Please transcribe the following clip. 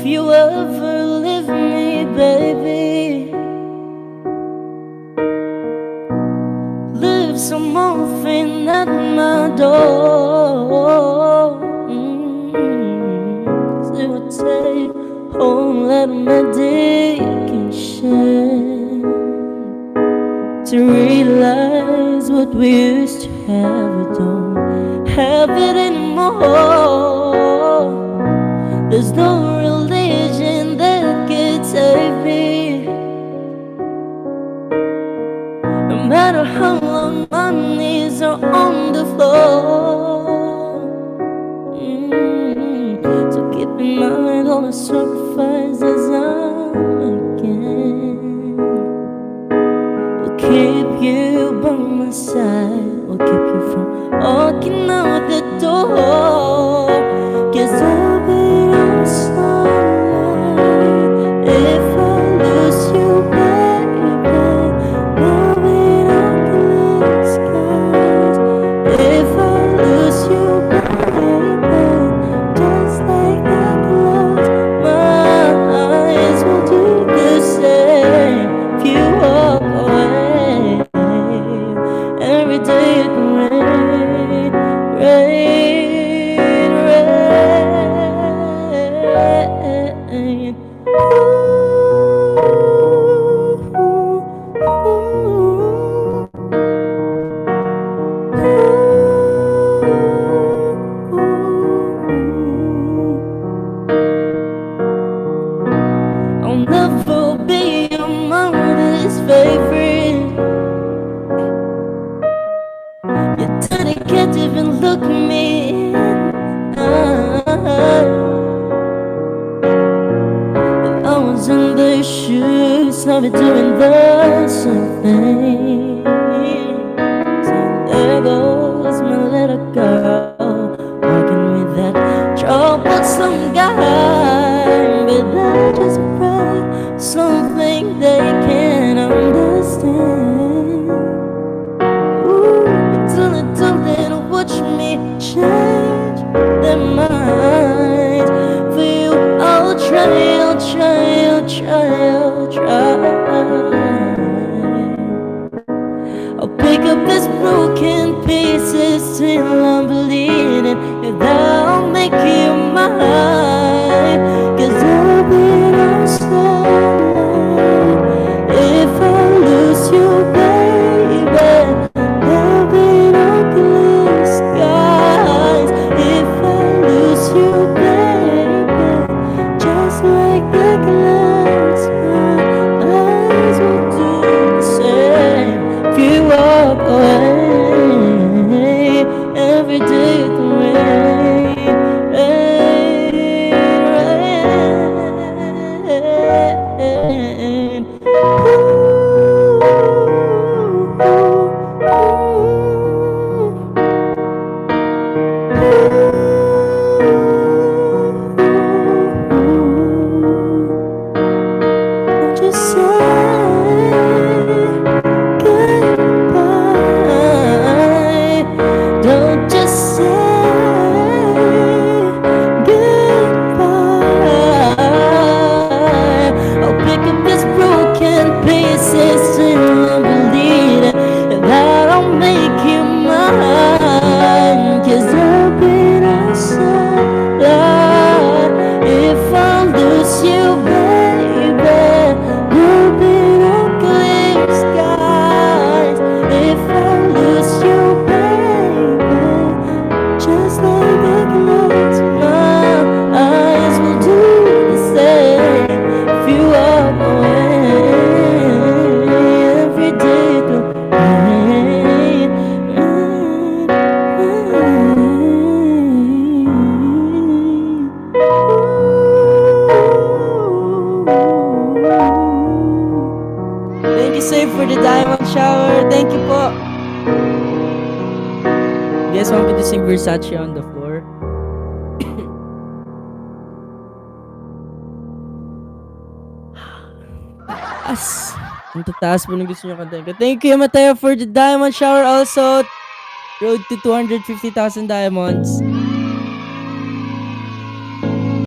If you ever leave me, baby, leave some morphine at my door. 'Cause it would take a whole lot of medication to realize what we used to have. We don't have it anymore. There's no religion that can save me. No matter how long my knees are on the floor. So keep in mind all the sacrifices I'm making. We'll keep you by my side. We'll keep you from walking out the door. 'Cause I'll be outside if I lose you, baby. There'll be no clear skies if I lose you, baby. Just like I close my eyes, will do the same if you walk away. Every day it rain, rain, rain. I'll never be your mother's favorite. Your daddy can't even look me in the eye. If I was in their shoes, I'd be doing the same thing. So there goes my little girl, walking with that troublesome guy. But they're just afraid something they can't understand. Ooh, little little, watch me change their minds. For you, I'll try, I'll try, I'll try, I'll try. I'll pick up these broken pieces till I'm bleeding, and I'll make you mine. 'Cause I'll be outside if I lose you, baby. There'll be no clear skies if I lose you, baby. Just like the clouds, my eyes will do the same if you walk away. Every day it rain, rain, rain. Just say goodbye. Don't just say goodbye. I'll pick up these broken pieces till I'm bleeding, and that'll make you mine. 'Cause I've been outside if I lose you, baby. There'll be no clear skies if I lose you, baby. Just like the clouds, my eyes will do the same if you walk away. Every day it will rain, rain, rain. Thank you, sir, for the diamond shower. Thank you po. You guys want me to sing Versace on the floor? As ang tataas po ng gusto nyo kantahin ko. Thank you, Mateo, for the diamond shower also. Road to 250,000 diamonds.